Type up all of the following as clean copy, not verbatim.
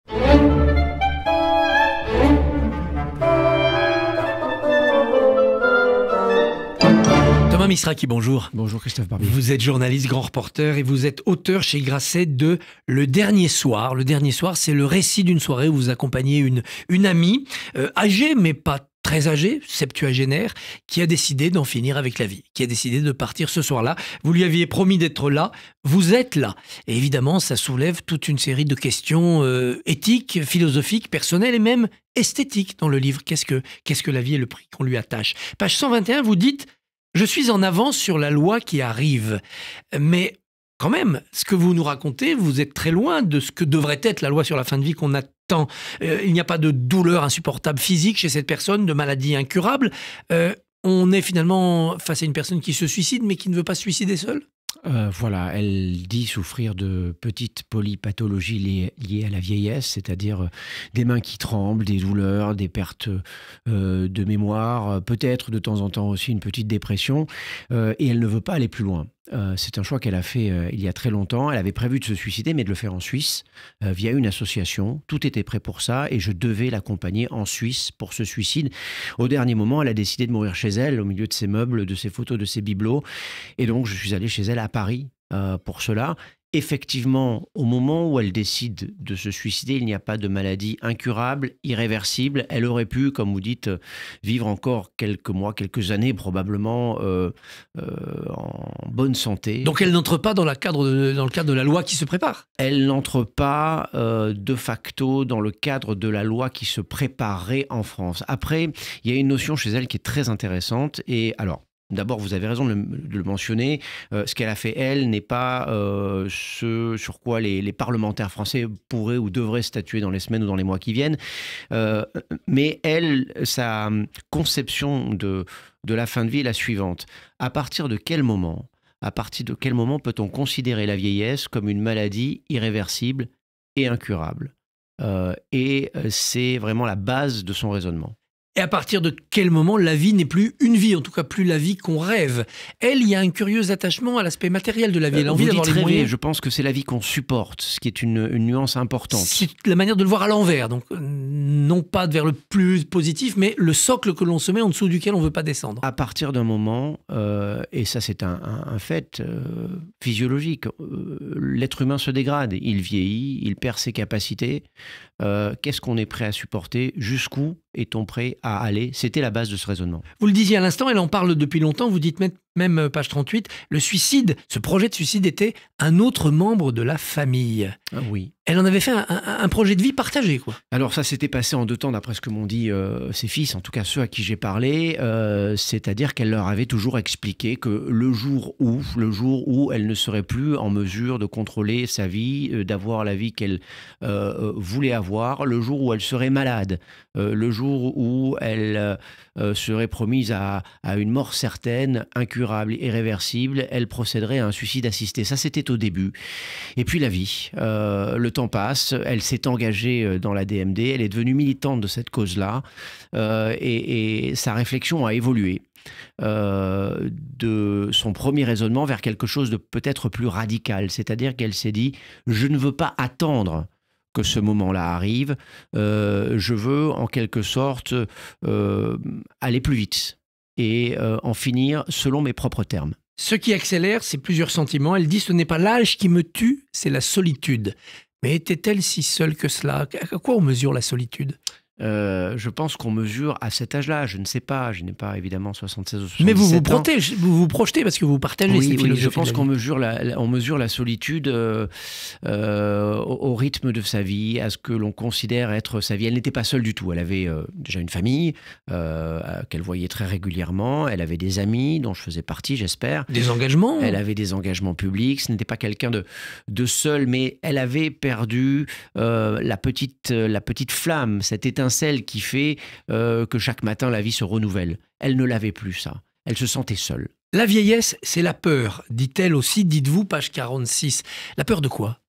Thomas Misraki, bonjour. Bonjour Christophe Barbier. Vous êtes journaliste, grand reporter et vous êtes auteur chez Grasset de Le Dernier Soir. Le Dernier Soir, c'est le récit d'une soirée où vous accompagnez une amie, âgée mais pas très âgée, septuagénaire, qui a décidé d'en finir avec la vie, qui a décidé de partir ce soir-là. Vous lui aviez promis d'être là, vous êtes là. Et évidemment, ça soulève toute une série de questions éthiques, philosophiques, personnelles et même esthétiques dans le livre. Qu'est-ce que la vie et le prix qu'on lui attache? Page 121, vous dites: je suis en avance sur la loi qui arrive. Mais quand même, ce que vous nous racontez, vous êtes très loin de ce que devrait être la loi sur la fin de vie qu'on attend. Il n'y a pas de douleur insupportable physique chez cette personne, de maladie incurable. On est finalement face à une personne qui se suicide, mais qui ne veut pas se suicider seule. Voilà, elle dit souffrir de petites polypathologies liées à la vieillesse, c'est-à-dire des mains qui tremblent, des douleurs, des pertes de mémoire, peut-être de temps en temps aussi une petite dépression, et elle ne veut pas aller plus loin. C'est un choix qu'elle a fait il y a très longtemps. Elle avait prévu de se suicider, mais de le faire en Suisse, via une association. Tout était prêt pour ça et je devais l'accompagner en Suisse pour ce suicide. Au dernier moment, elle a décidé de mourir chez elle, au milieu de ses meubles, de ses photos, de ses bibelots. Et donc, je suis allé chez elle à Paris pour cela. Effectivement, au moment où elle décide de se suicider, il n'y a pas de maladie incurable, irréversible. Elle aurait pu, comme vous dites, vivre encore quelques mois, quelques années probablement en bonne santé. Donc elle n'entre pas dans le cadre de la loi qui se prépare. Elle n'entre pas de facto dans le cadre de la loi qui se préparerait en France. Après, il y a une notion chez elle qui est très intéressante. Et alors, d'abord, vous avez raison de le mentionner. Ce qu'elle a fait, elle, n'est pas ce sur quoi les parlementaires français pourraient ou devraient statuer dans les semaines ou dans les mois qui viennent. Mais elle, sa conception de la fin de vie est la suivante. À partir de quel moment peut-on considérer la vieillesse comme une maladie irréversible et incurable? Et c'est vraiment la base de son raisonnement. Et à partir de quel moment la vie n'est plus une vie, en tout cas plus la vie qu'on rêve? Elle, il y a un curieux attachement à l'aspect matériel de la vie. Elle a envie d'avoir les moyens. Je pense que c'est la vie qu'on supporte, ce qui est une nuance importante. C'est la manière de le voir à l'envers, donc non pas vers le plus positif, mais le socle que l'on se met en dessous duquel on ne veut pas descendre. À partir d'un moment, et ça c'est un fait physiologique, l'être humain se dégrade, il vieillit, il perd ses capacités. Qu'est-ce qu'on est prêt à supporter? Jusqu'où est-on prêt à aller? C'était la base de ce raisonnement. Vous le disiez à l'instant, elle en parle depuis longtemps. Vous dites même page 38, le suicide, ce projet de suicide était un autre membre de la famille. Ah oui. Elle en avait fait un projet de vie partagé, quoi. Alors ça s'était passé en 2 temps, d'après ce que m'ont dit ses fils, en tout cas ceux à qui j'ai parlé, c'est-à-dire qu'elle leur avait toujours expliqué que le jour où elle ne serait plus en mesure de contrôler sa vie, d'avoir la vie qu'elle voulait avoir, le jour où elle serait malade, le jour où elle serait promise à une mort certaine, incurable, irréversible, elle procéderait à un suicide assisté. Ça, c'était au début. Et puis la vie, le temps passe, elle s'est engagée dans la DMD, elle est devenue militante de cette cause-là, et sa réflexion a évolué. De son premier raisonnement vers quelque chose de peut-être plus radical, c'est-à-dire qu'elle s'est dit « je ne veux pas attendre » que ce moment-là arrive, je veux en quelque sorte aller plus vite et en finir selon mes propres termes. Ce qui accélère, c'est plusieurs sentiments. Elle dit « ce n'est pas l'âge qui me tue, c'est la solitude ». Mais était-elle si seule que cela? À quoi on mesure la solitude? Je pense qu'on mesure à cet âge-là. Je ne sais pas. Je n'ai pas évidemment 76 ou 77 Mais vous ans. vous projetez parce que vous partagez ces philosophies. Oui, je pense qu'on mesure la solitude au rythme de sa vie, à ce que l'on considère être sa vie. Elle n'était pas seule du tout. Elle avait déjà une famille qu'elle voyait très régulièrement. Elle avait des amis dont je faisais partie, j'espère. Des engagements. Elle avait des engagements publics. Ce n'était pas quelqu'un de seul, mais elle avait perdu la petite flamme, cette étincelle qui fait que chaque matin la vie se renouvelle. Elle ne l'avait plus, ça. Elle se sentait seule. La vieillesse, c'est la peur, dit-elle aussi, dites-vous, page 46. La peur de quoi?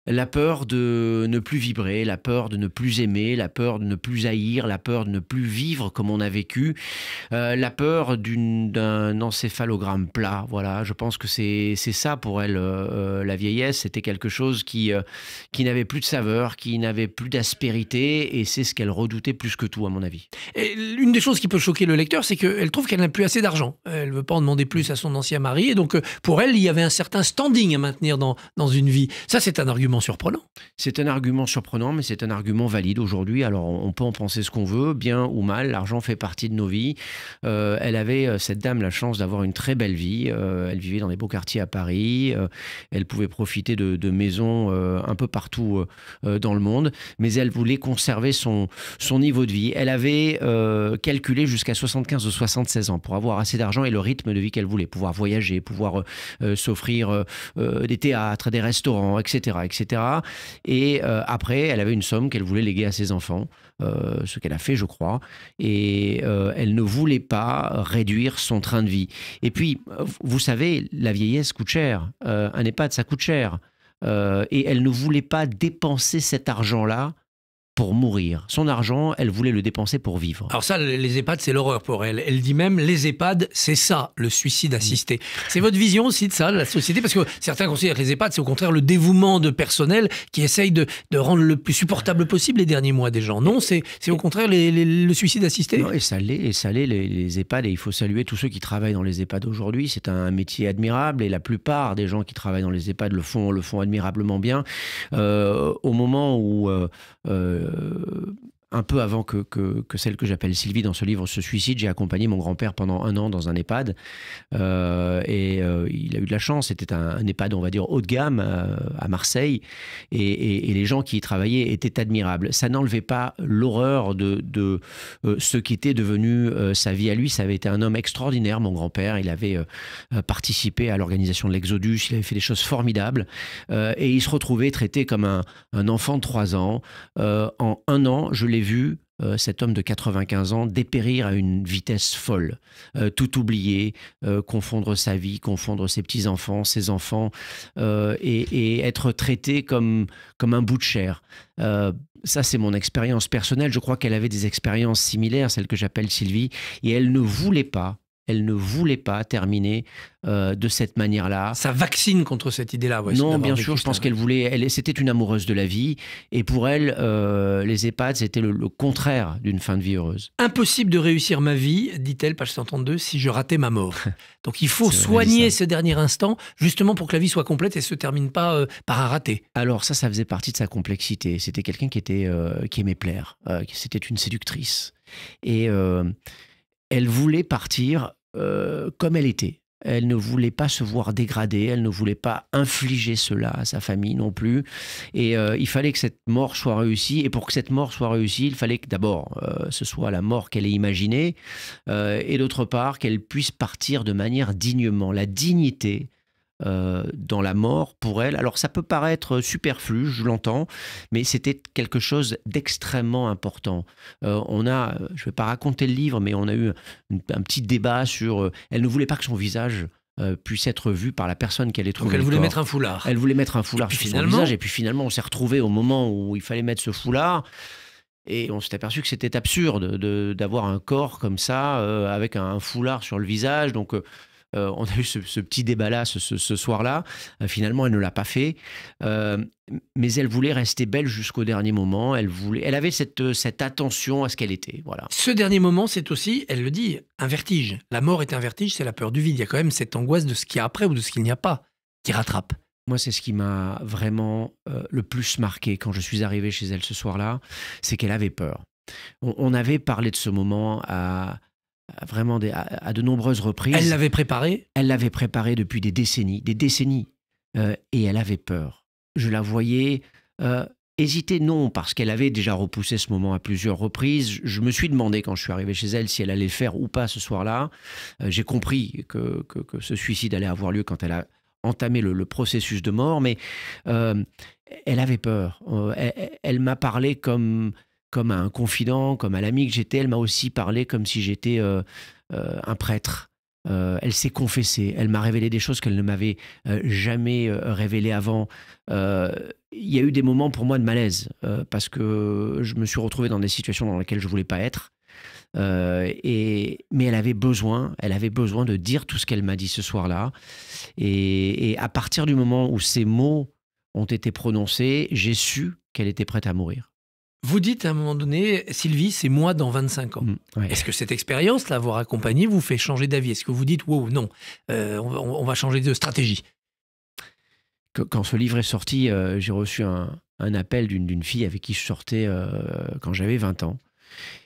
La peur de ne plus vibrer, la peur de ne plus aimer, la peur de ne plus haïr, la peur de ne plus vivre comme on a vécu, la peur d'un encéphalogramme plat. Voilà, je pense que c'est ça pour elle, la vieillesse. C'était quelque chose qui n'avait plus de saveur, qui n'avait plus d'aspérité, et c'est ce qu'elle redoutait plus que tout, à mon avis. Et l'une des choses qui peut choquer le lecteur, c'est qu'elle trouve qu'elle n'a plus assez d'argent. Elle ne veut pas en demander plus à son ancien mari, et donc pour elle, il y avait un certain standing à maintenir dans une vie. Ça, c'est un argument surprenant. C'est un argument surprenant, mais c'est un argument valide aujourd'hui. Alors, on peut en penser ce qu'on veut, bien ou mal. L'argent fait partie de nos vies. Elle avait, cette dame, la chance d'avoir une très belle vie. Elle vivait dans des beaux quartiers à Paris. Elle pouvait profiter de maisons un peu partout dans le monde. Mais elle voulait conserver son niveau de vie. Elle avait calculé jusqu'à 75 ou 76 ans pour avoir assez d'argent et le rythme de vie qu'elle voulait. Pouvoir voyager, pouvoir s'offrir des théâtres, des restaurants, etc., etc. Et après, elle avait une somme qu'elle voulait léguer à ses enfants, ce qu'elle a fait, je crois. Et elle ne voulait pas réduire son train de vie. Et puis, vous savez, la vieillesse coûte cher. Un EHPAD, ça coûte cher. Et elle ne voulait pas dépenser cet argent-là pour mourir. Son argent, elle voulait le dépenser pour vivre. Alors ça, les EHPAD, c'est l'horreur pour elle. Elle dit même, les EHPAD, c'est ça, le suicide assisté. C'est votre vision aussi de ça, de la société? Parce que certains considèrent que les EHPAD, c'est au contraire le dévouement de personnel qui essaye de rendre le plus supportable possible les derniers mois des gens. Non, c'est au contraire le suicide assisté? Non, et ça l'est, les EHPAD, et il faut saluer tous ceux qui travaillent dans les EHPAD aujourd'hui. C'est un métier admirable, et la plupart des gens qui travaillent dans les EHPAD le font admirablement bien. Au moment où un peu avant que celle que j'appelle Sylvie dans ce livre se suicide, j'ai accompagné mon grand-père pendant 1 an dans un EHPAD. Il a eu de la chance. C'était un EHPAD, on va dire, haut de gamme à Marseille. Et les gens qui y travaillaient étaient admirables. Ça n'enlevait pas l'horreur de ce qui était devenu sa vie à lui. Ça avait été un homme extraordinaire, mon grand-père. Il avait participé à l'organisation de l'Exodus. Il avait fait des choses formidables. Et il se retrouvait traité comme un enfant de 3 ans. En 1 an, je l'ai vu, cet homme de 95 ans, dépérir à une vitesse folle, tout oublier, confondre sa vie, confondre ses petits-enfants, ses enfants, et être traité comme un bout de chair. Ça, c'est mon expérience personnelle. Je crois qu'elle avait des expériences similaires, celle que j'appelle Sylvie, et elle ne voulait pas terminer de cette manière-là. Ça vaccine contre cette idée-là. Ouais, non, bien sûr, je pense qu'elle voulait... C'était une amoureuse de la vie. Et pour elle, les EHPAD, c'était le contraire d'une fin de vie heureuse. Impossible de réussir ma vie, dit-elle, page 132, si je ratais ma mort. Donc il faut soigner ce dernier instant, justement pour que la vie soit complète et ne se termine pas par un raté. Alors ça faisait partie de sa complexité. C'était quelqu'un qui aimait plaire. C'était une séductrice. Et elle voulait partir comme elle était. Elle ne voulait pas se voir dégradée, elle ne voulait pas infliger cela à sa famille non plus. Et il fallait que cette mort soit réussie. Et pour que cette mort soit réussie, il fallait que d'abord, ce soit la mort qu'elle ait imaginée, et d'autre part, qu'elle puisse partir de manière dignement. La dignité dans la mort pour elle. Alors ça peut paraître superflu, je l'entends, mais c'était quelque chose d'extrêmement important. Je ne vais pas raconter le livre, mais on a eu un petit débat sur... elle ne voulait pas que son visage puisse être vu par la personne qu'elle est trouvée. Donc elle voulait mettre un foulard. Elle voulait mettre un foulard sur son visage, et puis finalement on s'est retrouvé au moment où il fallait mettre ce foulard. Et on s'est aperçu que c'était absurde d'avoir un corps comme ça, avec un foulard sur le visage. Donc on a eu ce petit débat-là ce soir-là. Finalement, elle ne l'a pas fait. Mais elle voulait rester belle jusqu'au dernier moment. Elle avait cette attention à ce qu'elle était. Voilà. Ce dernier moment, c'est aussi, elle le dit, un vertige. La mort est un vertige, c'est la peur du vide. Il y a quand même cette angoisse de ce qu'il y a après ou de ce qu'il n'y a pas qui rattrape. Moi, c'est ce qui m'a vraiment le plus marqué quand je suis arrivé chez elle ce soir-là, c'est qu'elle avait peur. On avait parlé de ce moment à de nombreuses reprises. Elle l'avait préparé? Elle l'avait préparé depuis des décennies. Et elle avait peur. Je la voyais hésiter, non, parce qu'elle avait déjà repoussé ce moment à plusieurs reprises. Je me suis demandé, quand je suis arrivé chez elle, si elle allait le faire ou pas ce soir-là. J'ai compris que ce suicide allait avoir lieu quand elle a entamé le processus de mort, mais elle avait peur. Elle m'a parlé comme à un confident, comme à l'ami que j'étais. Elle m'a aussi parlé comme si j'étais un prêtre. Elle s'est confessée. Elle m'a révélé des choses qu'elle ne m'avait jamais révélées avant. Il y a eu des moments pour moi de malaise parce que je me suis retrouvé dans des situations dans lesquelles je voulais pas être. Mais elle avait besoin de dire tout ce qu'elle m'a dit ce soir-là. Et à partir du moment où ces mots ont été prononcés, j'ai su qu'elle était prête à mourir. Vous dites à un moment donné, Sylvie, c'est moi dans 25 ans. Ouais. Est-ce que cette expérience, l'avoir accompagnée, vous fait changer d'avis? Est-ce que vous dites, wow, non, on va changer de stratégie? Quand ce livre est sorti, j'ai reçu un appel d'une fille avec qui je sortais quand j'avais 20 ans.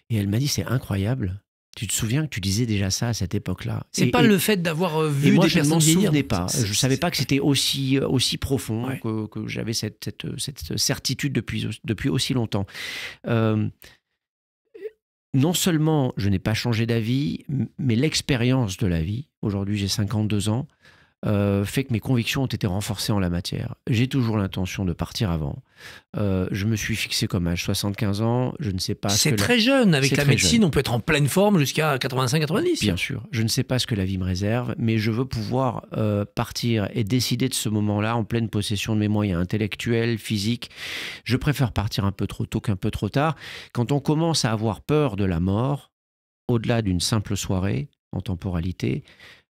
Et elle m'a dit, c'est incroyable. Tu te souviens que tu disais déjà ça à cette époque-là? C'est pas le fait d'avoir vu moi, des personnes vieillir. Je ne m'en souvenais pas. Je ne savais pas que c'était aussi profond, Ouais. que j'avais cette certitude depuis aussi longtemps. Non seulement je n'ai pas changé d'avis, mais l'expérience de la vie, aujourd'hui j'ai 52 ans, fait que mes convictions ont été renforcées en la matière. J'ai toujours l'intention de partir avant. Je me suis fixé comme âge 75 ans. Je ne sais pas ce que... C'est très jeune. Avec C'est la très médecine, jeune. on peut être en pleine forme jusqu'à 85-90. Bien sûr. Je ne sais pas ce que la vie me réserve, mais je veux pouvoir partir et décider de ce moment-là en pleine possession de mes moyens intellectuels, physiques. Je préfère partir un peu trop tôt qu'un peu trop tard. Quand on commence à avoir peur de la mort, au-delà d'une simple soirée en temporalité,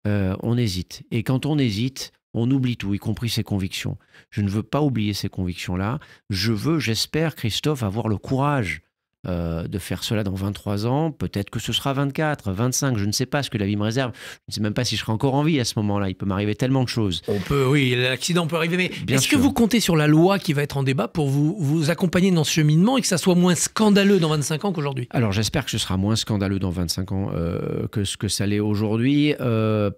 on hésite. Et quand on hésite, on oublie tout, y compris ses convictions. Je ne veux pas oublier ces convictions-là. J'espère, Christophe, avoir le courage de faire cela dans 23 ans. Peut-être que ce sera 24, 25, je ne sais pas ce que la vie me réserve. Je ne sais même pas si je serai encore en vie à ce moment-là. Il peut m'arriver tellement de choses. Oui, l'accident peut arriver. Mais Bien est-ce que sûr. vous comptez sur la loi qui va être en débat pour vous accompagner dans ce cheminement et que ça soit moins scandaleux dans 25 ans qu'aujourd'hui? Alors j'espère que ce sera moins scandaleux dans 25 ans que ce que ça l'est aujourd'hui.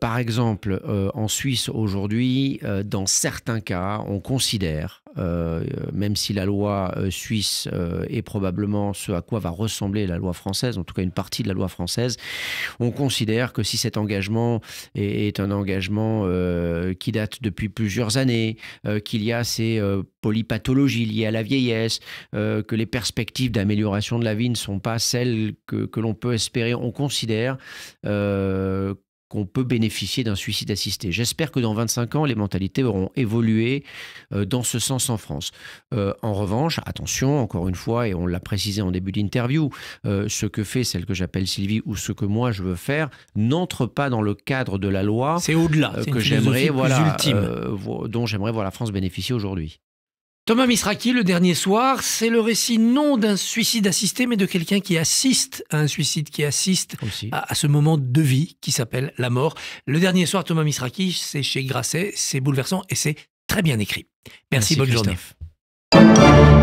Par exemple, en Suisse aujourd'hui, dans certains cas, on considère, même si la loi suisse est probablement ce à quoi va ressembler la loi française, en tout cas une partie de la loi française, on considère que si cet engagement est un engagement qui date depuis plusieurs années, qu'il y a ces polypathologies liées à la vieillesse, que les perspectives d'amélioration de la vie ne sont pas celles que l'on peut espérer, on considère qu'on peut bénéficier d'un suicide assisté. J'espère que dans 25 ans, les mentalités auront évolué dans ce sens en France. En revanche, attention, encore une fois, et on l'a précisé en début d'interview, ce que fait celle que j'appelle Sylvie ou ce que moi je veux faire n'entre pas dans le cadre de la loi. C'est au-delà, c'est que une j'aimerais, philosophie plus ultime. dont j'aimerais voir la France bénéficier aujourd'hui. Thomas Misraki, Le Dernier Soir, c'est le récit non d'un suicide assisté, mais de quelqu'un qui assiste à un suicide, qui assiste à ce moment de vie qui s'appelle la mort. Le Dernier Soir, Thomas Misraki, c'est chez Grasset, c'est bouleversant et c'est très bien écrit. Merci, bonne Christophe. journée.